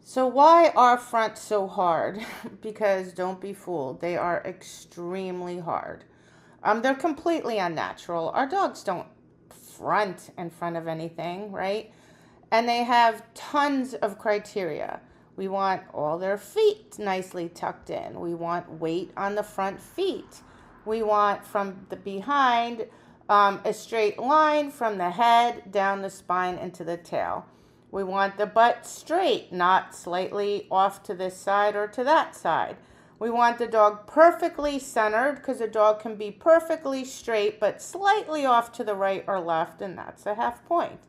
So why are fronts so hard? Because don't be fooled, they are extremely hard. They're completely unnatural. Our dogs don't front in front of anything, right? And they have tons of criteria. We want all their feet nicely tucked in. We want weight on the front feet. We want from the behind a straight line from the head down the spine into the tail. We want the butt straight, not slightly off to this side or to that side. We want the dog perfectly centered, because a dog can be perfectly straight but slightly off to the right or left, and that's a half point.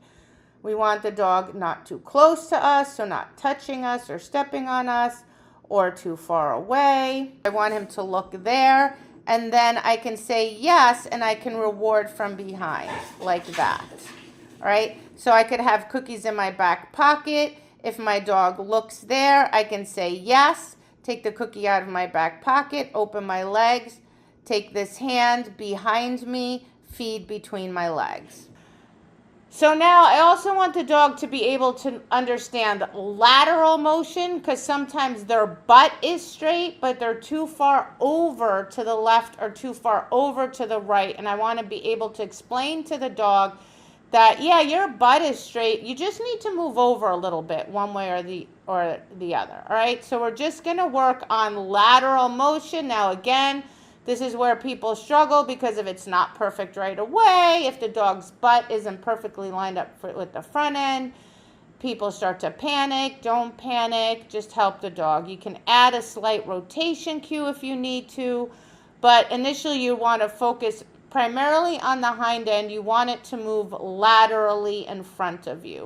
We want the dog not too close to us, so not touching us or stepping on us, or too far away. I want him to look there, and then I can say yes, and I can reward from behind, like that. All right, so I could have cookies in my back pocket. If my dog looks there, I can say yes, take the cookie out of my back pocket, open my legs, take this hand behind me, feed between my legs. So now I also want the dog to be able to understand lateral motion, because sometimes their butt is straight, but they're too far over to the left or too far over to the right. And I want to be able to explain to the dog that, yeah, your butt is straight. You just need to move over a little bit one way or the other. All right, so we're just going to work on lateral motion. Now, again, this is where people struggle, because if it's not perfect right away, if the dog's butt isn't perfectly lined up with the front end, people start to panic. Don't panic. Just help the dog. You can add a slight rotation cue if you need to, but initially you want to focus primarily on the hind end. You want it to move laterally in front of you.